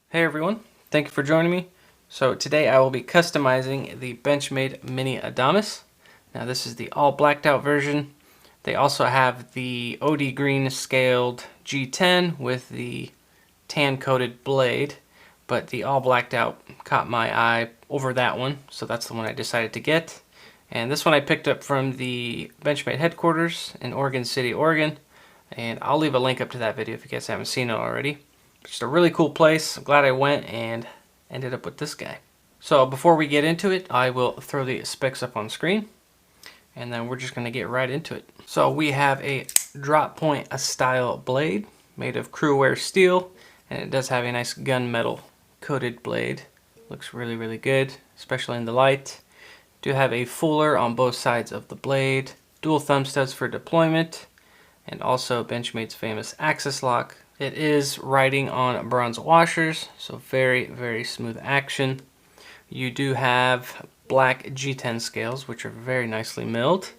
Hey everyone, thank you for joining me. So today I will be customizing the Benchmade Mini Adamus. Now this is the all blacked out version. They also have the OD green scaled G10 with the tan coated blade, but the all blacked out caught my eye over that one, so that's the one I decided to get. And this one I picked up from the Benchmade headquarters in Oregon City, Oregon, and I'll leave a link up to that video if you guys haven't seen it already. Just a really cool place. I'm glad I went and ended up with this guy. So before we get into it, I will throw the specs up on screen and then we're just going to get right into it. So we have a drop point style blade made of crewware steel, and it does have a nice gunmetal coated blade. Looks really good, especially in the light. Do have a fuller on both sides of the blade, dual thumb studs for deployment, and also Benchmade's famous axis lock. It is riding on bronze washers, so very smooth action. You do have black G10 scales, which are very nicely milled.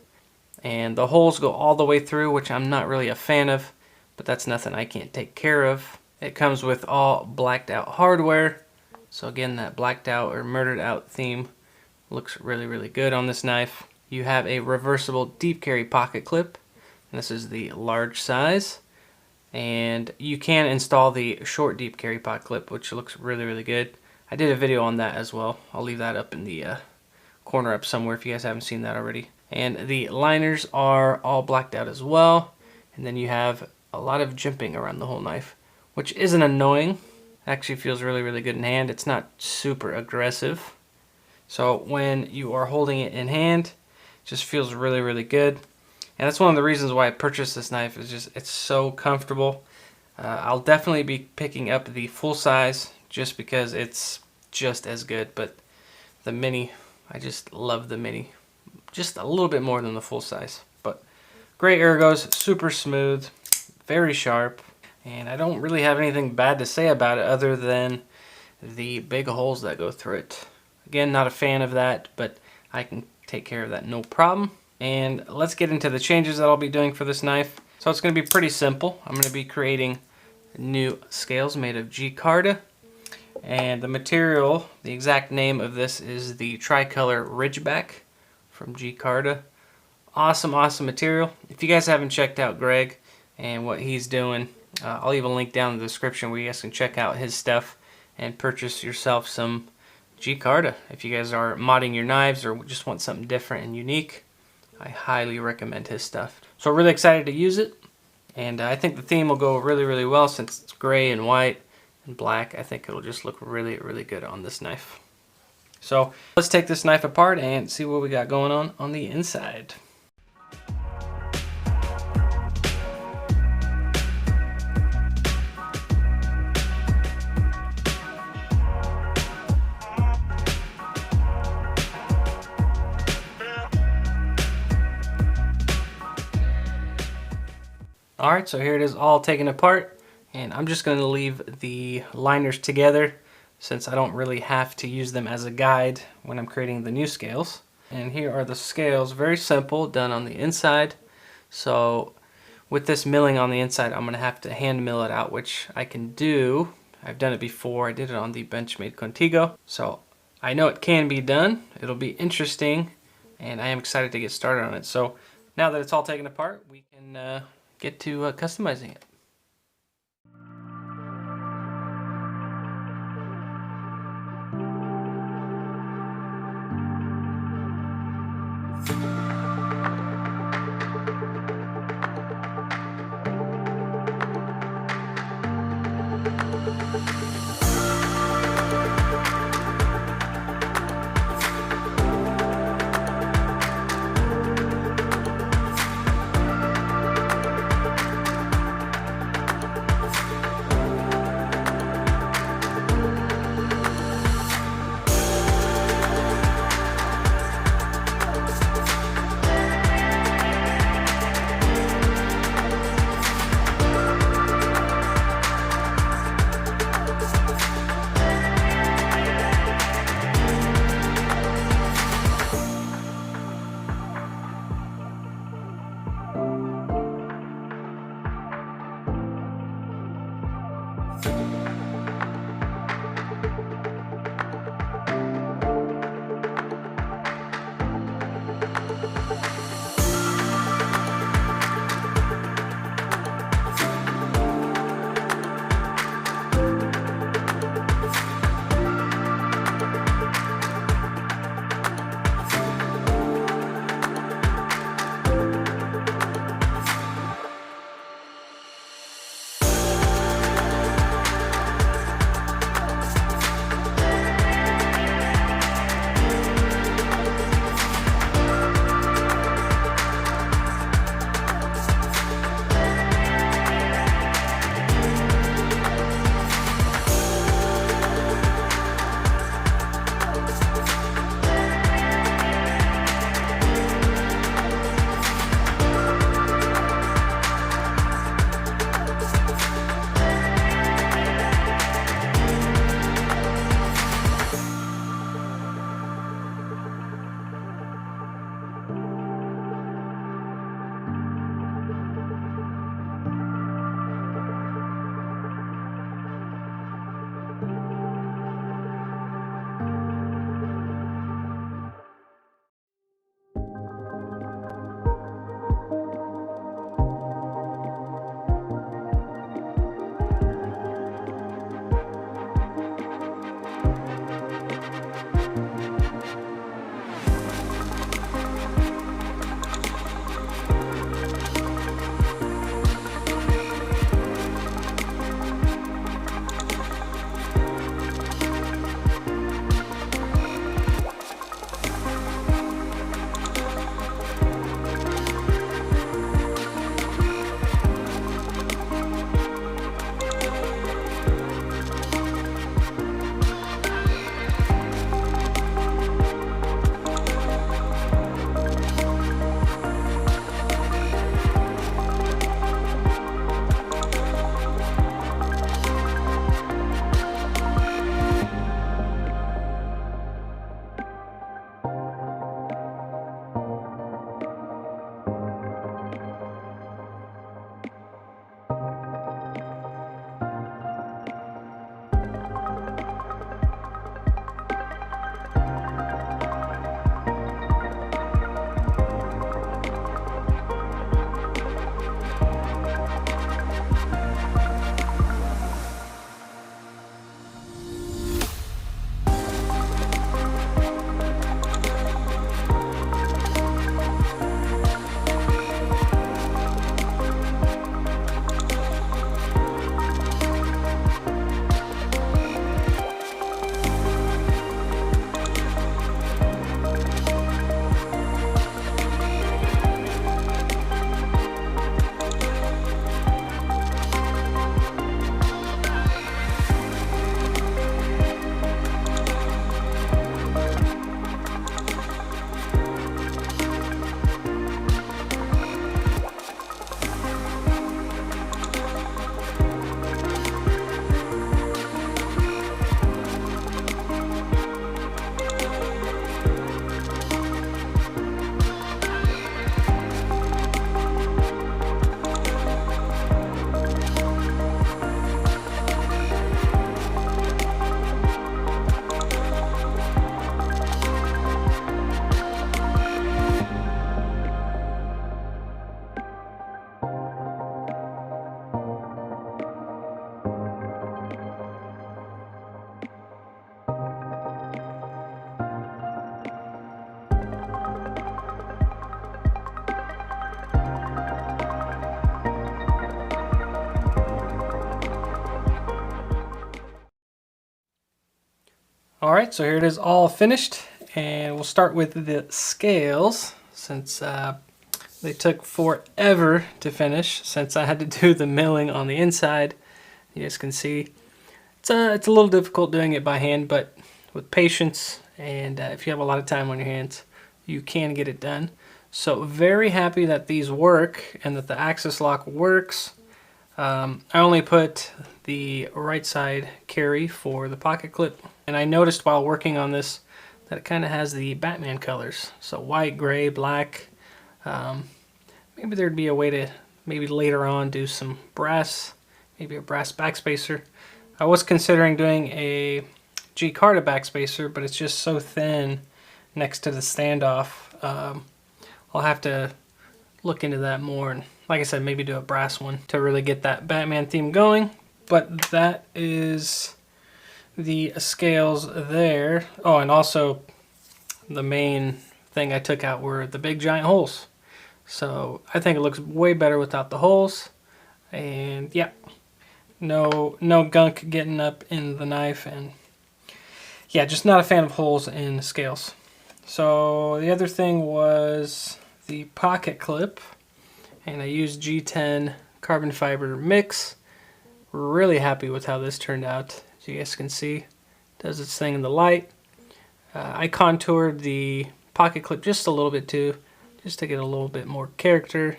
And the holes go all the way through, which I'm not really a fan of, but that's nothing I can't take care of. It comes with all blacked out hardware. So again, that blacked out or murdered out theme looks really good on this knife. You have a reversible deep carry pocket clip. This is the large size. And you can install the short deep carry pocket clip, which looks really good. I did a video on that as well. I'll leave that up in the corner up somewhere if you guys haven't seen that already. And the liners are all blacked out as well. And then you have a lot of jimping around the whole knife, which isn't annoying. Actually feels really good in hand. It's not super aggressive. So when you are holding it in hand, it just feels really good. And that's one of the reasons why I purchased this knife, is just it's so comfortable. I'll definitely be picking up the full size just because it's just as good, but the mini, I just love the mini just a little bit more than the full size. But great ergos, super smooth, very sharp, and I don't really have anything bad to say about it other than the big holes that go through it. Again, not a fan of that, but I can take care of that no problem. And let's get into the changes that I'll be doing for this knife. So it's going to be pretty simple. I'm going to be creating new scales made of G-Carta. And the material, the exact name of this is the Tricolor Ridgeback from G-Carta. Awesome material. If you guys haven't checked out Greg and what he's doing, I'll leave a link down in the description where you guys can check out his stuff and purchase yourself some G-Carta. If you guys are modding your knives or just want something different and unique, I highly recommend his stuff. So really excited to use it, and I think the theme will go really well since it's gray and white and black. I think it'll just look really good on this knife. So let's take this knife apart and see what we got going on the inside. Alright, so here it is all taken apart, and I'm just going to leave the liners together since I don't really have to use them as a guide when I'm creating the new scales. And here are the scales, very simple, done on the inside. So with this milling on the inside, I'm going to have to hand mill it out, which I can do. I've done it before. I did it on the Benchmade Contigo. So I know it can be done. It'll be interesting, and I am excited to get started on it. So now that it's all taken apart, we can get to customizing it. All right, so here it is all finished, and we'll start with the scales since they took forever to finish since I had to do the milling on the inside. You guys can see it's a little difficult doing it by hand, but with patience and if you have a lot of time on your hands, you can get it done. So very happy that these work and that the axis lock works. I only put the right side carry for the pocket clip, and I noticed while working on this that it kind of has the Batman colors, so white, gray, black. Maybe there'd be a way to maybe later on do some brass, maybe a brass backspacer. I was considering doing a G-Carta backspacer, but it's just so thin next to the standoff. I'll have to look into that more, and like I said, maybe do a brass one to really get that Batman theme going. But that is the scales there. Oh, and also the main thing I took out were the big giant holes. So I think it looks way better without the holes. And yeah, no gunk getting up in the knife, and yeah, just not a fan of holes in the scales. So the other thing was the pocket clip, and I used G10 carbon fiber mix. Really happy with how this turned out. As you guys can see, it does its thing in the light. I contoured the pocket clip just a little bit too, just to get a little bit more character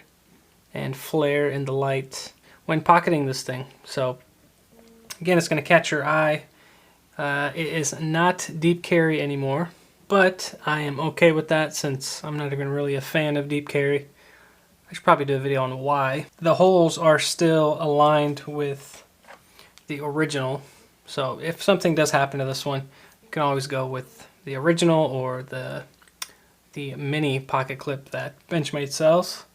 and flare in the light when pocketing this thing. So again, it's going to catch your eye. It is not deep carry anymore, but I am okay with that since I'm not even really a fan of deep carry. I should probably do a video on why. The holes are still aligned with the original, so if something does happen to this one, you can always go with the original or the mini pocket clip that Benchmade sells.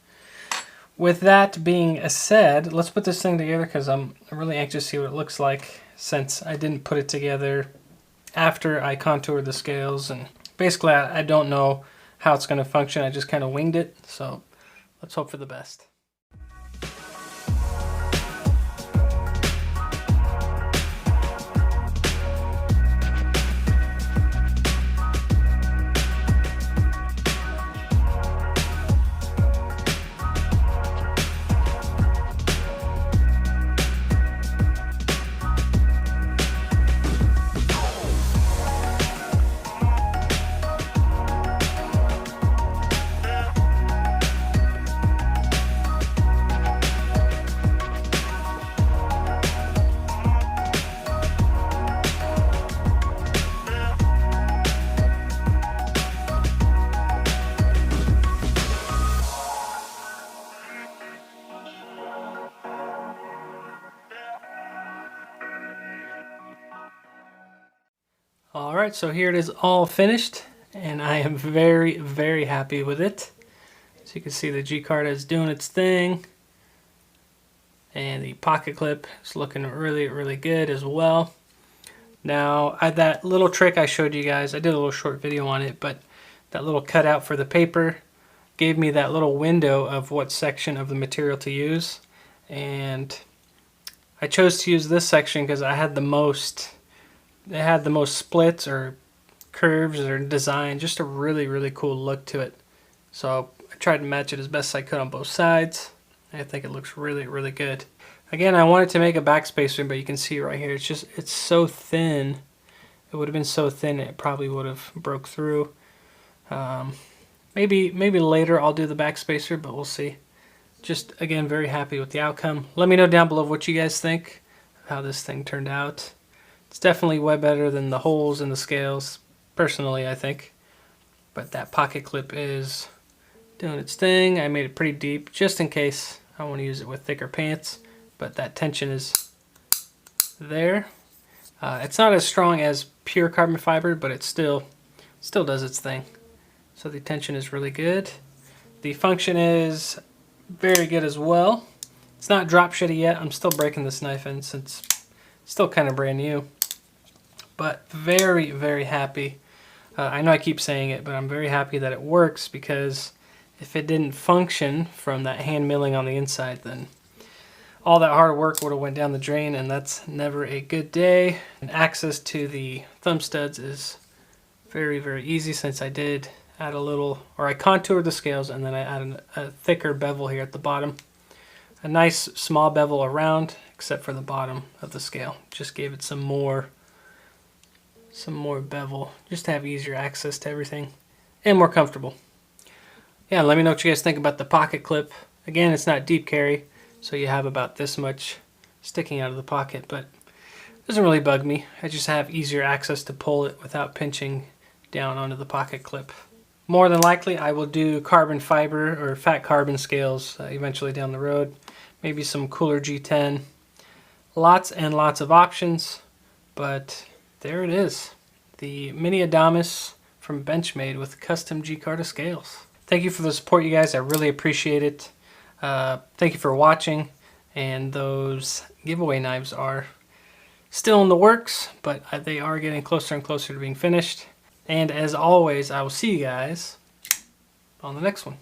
With that being said, let's put this thing together because I'm really anxious to see what it looks like since I didn't put it together after I contoured the scales, and basically I don't know how it's going to function. I just kind of winged it, so let's hope for the best. Alright, so here it is all finished, and I am very, very happy with it. So you can see the G-Carta is doing its thing, and the pocket clip is looking really, really good as well. Now, that little trick I showed you guys, I did a little short video on it, but that little cutout for the paper gave me that little window of what section of the material to use, and I chose to use this section because I had the most... It had the most splits or curves or design, just a really, really cool look to it. So I tried to match it as best I could on both sides. I think it looks really, really good. Again, I wanted to make a backspacer, but you can see right here, it's so thin. It would have been so thin it probably would have broke through. Maybe later I'll do the backspacer, but we'll see. Just again, very happy with the outcome. Let me know down below what you guys think of how this thing turned out. It's definitely way better than the holes in the scales, personally, I think. But that pocket clip is doing its thing. I made it pretty deep, just in case I want to use it with thicker pants. But that tension is there. It's not as strong as pure carbon fiber, but it still does its thing. So the tension is really good. The function is very good as well. It's not drop shitty yet. I'm still breaking this knife in since it's still kind of brand new. But very, very happy. I know I keep saying it, but I'm very happy that it works, because if it didn't function from that hand milling on the inside, then all that hard work would have went down the drain, and that's never a good day. And access to the thumb studs is very, very easy, since I did add a little, or I contoured the scales and then I added a thicker bevel here at the bottom. A nice small bevel around, except for the bottom of the scale. Just gave it some more bevel, just to have easier access to everything and more comfortable. Yeah, let me know what you guys think about the pocket clip. Again, it's not deep carry, so you have about this much sticking out of the pocket, but it doesn't really bug me. I just have easier access to pull it without pinching down onto the pocket clip. More than likely, I will do carbon fiber or fat carbon scales eventually down the road. Maybe some cooler G10. Lots and lots of options, but there it is. The Mini Adamus from Benchmade with custom G-Carta scales. Thank you for the support, you guys. I really appreciate it. Thank you for watching. And those giveaway knives are still in the works, but they are getting closer and closer to being finished. And as always, I will see you guys on the next one.